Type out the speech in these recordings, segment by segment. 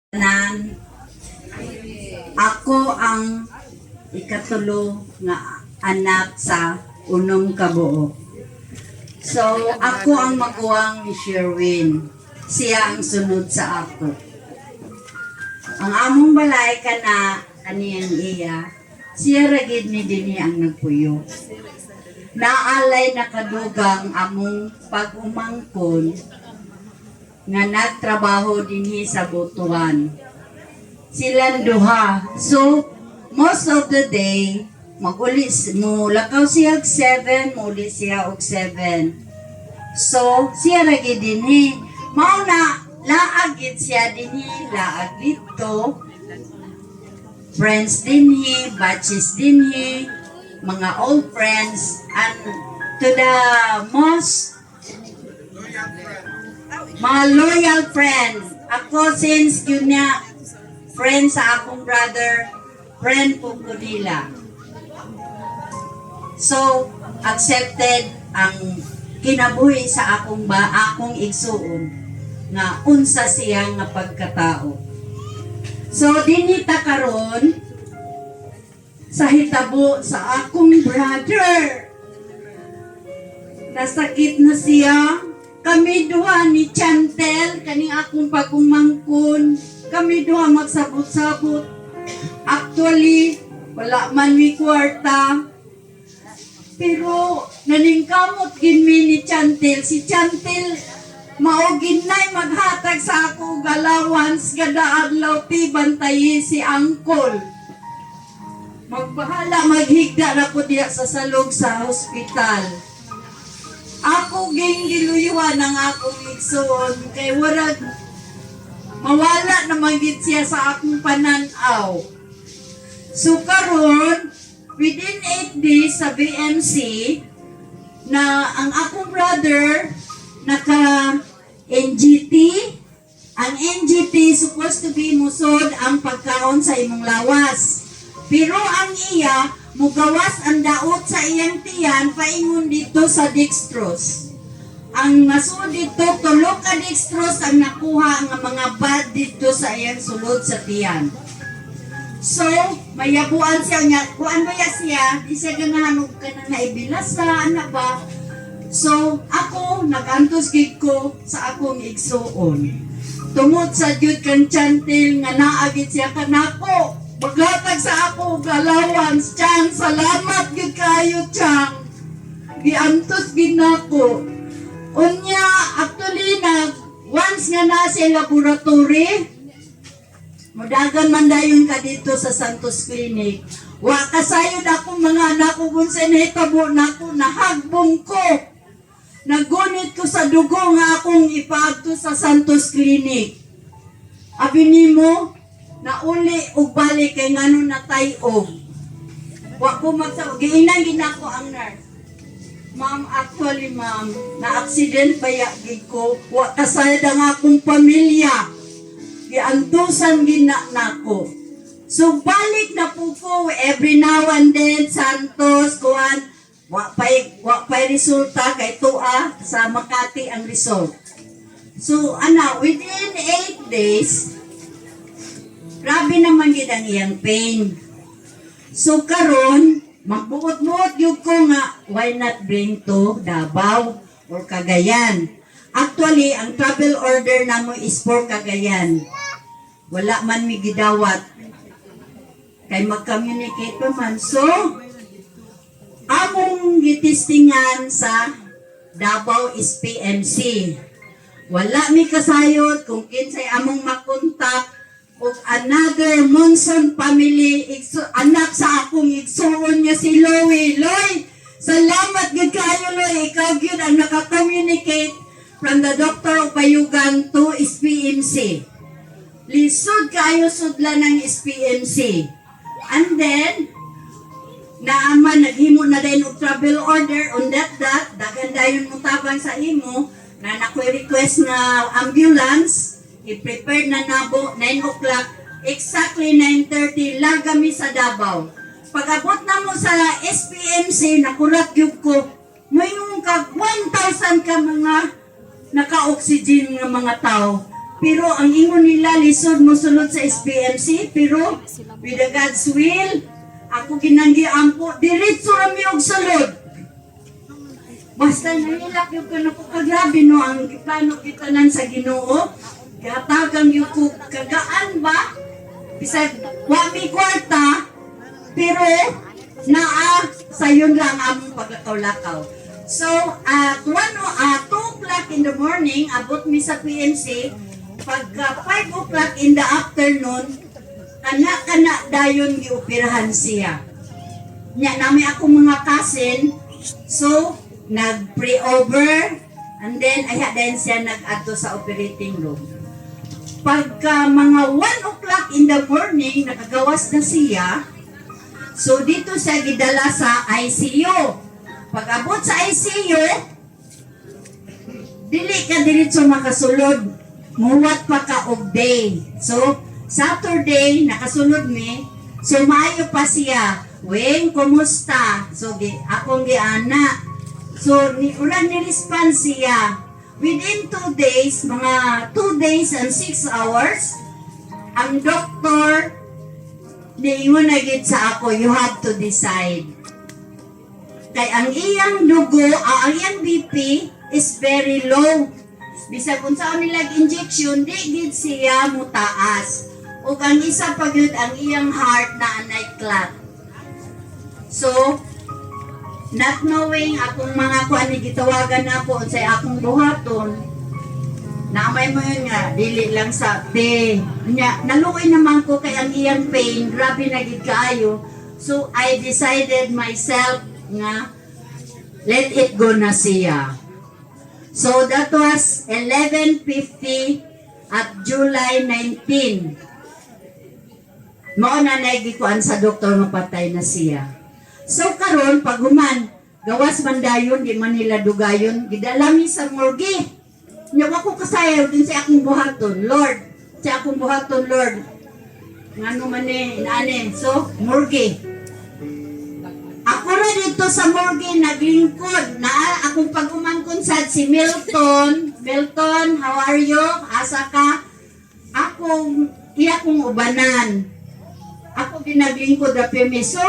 Nan, ako ang ikatulo nga anak sa unom ka buok. So, ako ang maguwang ni Sherwin. Siya ang sunod sa ako. Ang among balay kana kaniyang iya, siya ragid ni dinhi ang nagpuyo. Naalay nakadugang among pag-umangkon nga nagtrabaho dinhi sa Butuan. Silang duha. So, most of the day, lakaw siya og 7, muli siya og 7. So, siya ragi dinhi. Mao na, laag gid siya dinhi, laag dito. Friends dinhi, batches dinhi, mga old friends, and to the most mga loyal friends. Ako since yun niya, friend sa akong brother, friend po ko nila. So, accepted ang kinabuhi sa akong igsuon nga unsa siya nga pagkatao. So, dinita karon sa hitabo sa akong brother. Nasakit na siya. Kami duha ni Chantel, kaning akong pagumangkon, kami duha magsabot-sabot. Actually, wala man mi kwarta. Pero naningkamot ginmi ni Chantel. Si Chantel maugin na'y maghatag sa ako allowance kada adlaw ti bantayi si Angkol. Magbahala maghigda na ko diya sa salog sa hospital. Ako ging giluyuan ang akong igsoon kay warag mawala na magit siya sa akong pananaw. So karon within 8 days sa BMC na ang akong brother naka NGT. Ang NGT supposed to be musod ang pagkaon sa imong lawas. Pero ang iya mugawas ang daot sa iyang tiyan paingon dito sa dextrose. Ang nasud dito tulo ka dextrose ang nakuha nga mga bad dito sa iyang sulod sa tiyan. So, mayabuan siya niya. Kuan ba siya? Di siya ganahanog ka na naibilasa, ano ba? So, ako, nagantos gig ko sa akong igsuon. Tungod sa Jud kang Chantel nga naagit siya kanako. Maglatag sa ako allowance, Chang. Salamat gid kayo, Chang. Giantos gid nako. Unya, actually, once nga na sa laboratory, mudagan man dayon ka dito sa Santos Clinic. Wa kasayod akong mga anak ko kung sinitabo na ako, nahagbong ko. Nagunit ko sa dugo nga akong ipaagto sa Santos Clinic. Abi nimo, na uli og balik kay ngano natay-og. Wa ko giinang ginako ang nurse. Ma'am, actually ma'am, na accident baya gid ko. Wa kasayod ang akong pamilya. Giantusan gina nako. So balik na po ko every now and then Santos kuan wa pay resulta kay tuwa sa Makati ang result. So within 8 days grabe naman gid ang iyang pain. So karon magbuot-buot gyud ko nga why not bring to Davao or Cagayan. Actually ang travel order namo is for Cagayan. Wala man mi gidawat kay mag-communicate pa man. So among gitistingan sa Davao is PMC. Wala mi kasayod kung kinsay among makontak o another Monson family, anak sa akong igsuon niya si Loy. Loy, salamat gud kayo Loy. Ikaw gyud ang naka-communicate from the Doctor of Bayugan to SPMC. Lisod kayo sudla ng SPMC. And then, naghimo na din og travel order on that daghan dayon mo tabang sa imo na request na ambulance. I-prepare na nabo, 9 o'clock, exactly 9:30, lagami sa Davao. Pag-abot na mo sa SPMC, nakurat yun ko, mayroon ka 1,000 ka mga naka-oxygen ng mga tao. Pero ang ingon nila, lisod mo sulod sa SPMC, pero with the God's will, ako ginanggi ampo, diretso rami og sulod. Basta nahilak yung kanapukagrabe no, ang plano kitanan sa Ginoo, gatagang yung kagaan ba, bisag wami kwarta, pero naa sayon lang among paglakaw-lakaw. So, 2 o'clock in the morning, abot mi sa PMC, pagka 5 o'clock in the afternoon, kana dayon gioperahan siya. Nya nami ako mga cousin, so nag-pre-over, and then aya din siya nag-adto sa operating room. Pagka mga 1 o'clock in the morning, nakagawas na siya, so dito siya gidala sa ICU. Pag abot sa ICU, dili ka diretso makasulod, muwat pa ka og day. So, Saturday, nakasulod mi, so maayo pa siya, Weng, kumusta? So, akong giana. So, ulan ni-respond siya. Within 2 days, mga 2 days and 6 hours, ang doktor, niingon na gid sa ako, you have to decide. Kay ang iyang dugo, ang iyang BP is very low. Bisag kung saan nilag injection, di gid siya mutaas. O ang isa pa gyud ang iyang heart na anay clot. So, not knowing akong mga kuan ni gitawagan na ako sa akong buhaton, naamay mo yun nga, dili lang sa te. Naluoy naman ko kay ang iyang pain, grabe na gid kaayo. So, I decided myself nga, let it go na siya. So, that was 11:50 at July 19. Mao na nagikuan sa doktor nga patay na siya. So karon pag human gawas man dayon di man nila dugayon gidalami sa morgue. Nya wa ko kasayaw din sa akong buhaton, Lord. Sa akong buhaton, Lord. Ngano man ni inane. So morgue. Ako ra dito sa morgue naglingkod na akong pag-umangkon sad si Milton. Milton, how are you? Asa ka? Akong iya kong ubanan. Ako ginaglingkod ra permiso.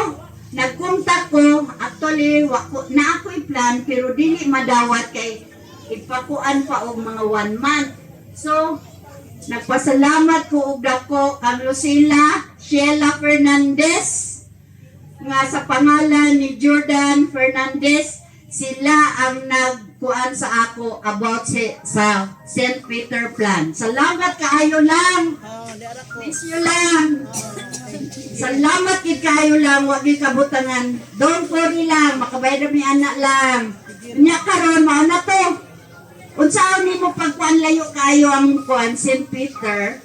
Nagkontak ko, actually, na ako'y plan, pero dili madawat kay ipakuan pa og mga 1 month. So, nagpasalamat ko og dako kang Lucila, Sheila Fernandez, nga sa pangalan ni Jordan Fernandez, sila ang nagkuan sa ako about sa St. Peter plan. Salamat kaayo lang. Miss you lang. Salamat kid kayo lang, wag gyud kabutangan. Don't worry lang, makabayad mi anak lang. Nya karon mao na to. Unsaon nimo pagkuan layo kayo ang kuan St. Peter?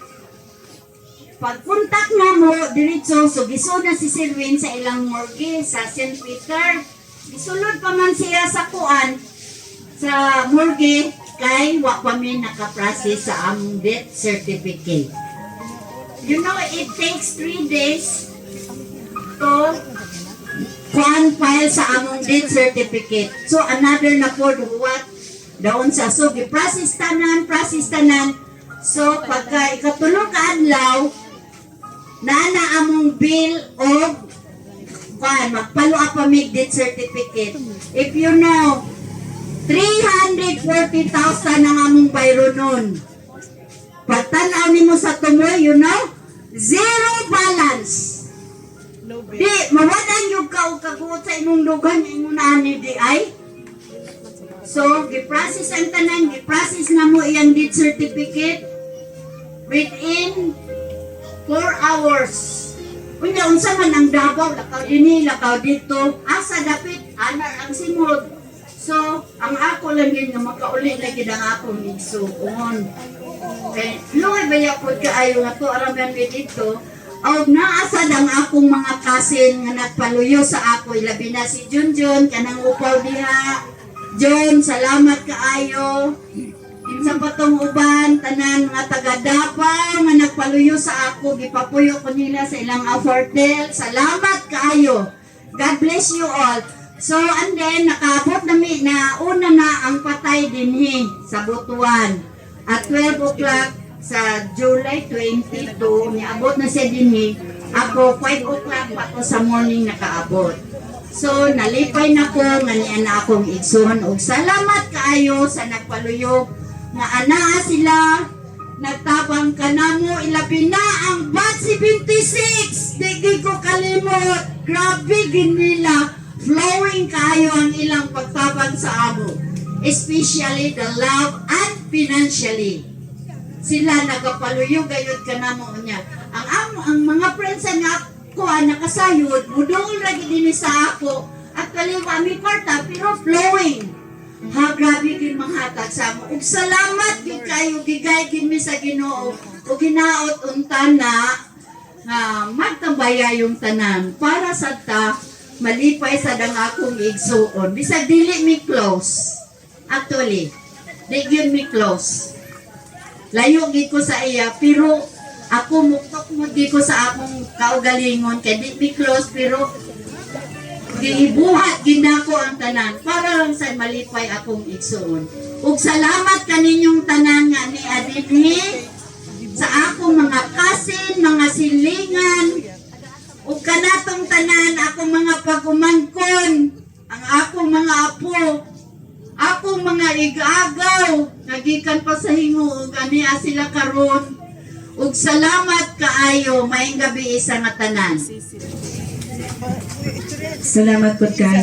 Pagpuntak na mo diretso so gisod na si Selwyn sa ilang morgue sa St. Peter. Gisulod pa man siya sa kuan sa morgue kay wa pa mi naka-process sa among death certificate. You know, it takes 3 days to file sa among death certificate. So, another na po what? Daon sa. So, process tanan. So, pagka ikatulong ka adlaw, na among bill of magpalo up a death certificate. If you know, 340,000 ang among bayro nun. Pagtanaw nimo sa tumoy, you know, zero balance. Di, mawalan yung kaugkaguot sa imong lugan, imong naani di ay. So, giprocess ang tanan, giprocess na mo iyang death certificate within 4 hours. Kunya, unsa man ang Davao, lakaw dini, lakaw dito, asa dapit, anar ang simod. So, ang ako lang yun nga makauli na gid ang akong igsuon. Okay, luoy ba yapod kaayo nga to araman mi dito. Og naasad ang akong mga kasin nga nagpaluyo sa ako, labi na si Junjun kanang upaw diha. John, salamat kaayo. Sa patong uban tanan mga taga Davao nga nagpaluyo sa ako, gipapuyo ko nila sa ilang afortel. Salamat kaayo. God bless you all. So, and then, nakaabot nami na una na ang patay dinhi sa Butuan. At 12 o'clock, sa July 22, niabot na siya dinhi. Ako 5 o'clock pa ko sa morning nakaabot. So nalipay na ko nga niya na akong igsoon og salamat kaayo sa nagpaluyo nga anaa sila nagtabang kanamo ilabi na ang batch 76. Di ko kalimot. Grabe gid nila. Flowing kayo ang ilang pagtabang sa amo. Especially the love and financially. Sila nagapaluyo gayud kanamo niya. Ang mga friends nga ko nakasayod, mudungol lagi din sa ako. At kaliwa mi kwarta pero flowing. Ha, grabe gid manghatag sa amo. Ug salamat gid kayo gigay gid mi sa Ginoo. Ug ginaot unta na nga magtambaya yung tanan para sa ta malipay sa dang akong igsuon. Bisag dili mi close. Actually, di gyud mi close. Layo gid ko sa iya pero ako muktok mo di ko sa akong kaugalingon kay di mi close pero gibuhat ginako ang tanan para lang sa malipay akong igsuon. Ug salamat kaninyong tanan nga ni adinhi sa akong mga kasin, mga silingan ug kanatong tanan akong mga pagumangkon, ang akong mga apo, akong mga igagaw nagikan pa sa hingo ug aniya sila karon. Ug salamat kaayo maayong gabi isa nga tanan. Salamat po kayo.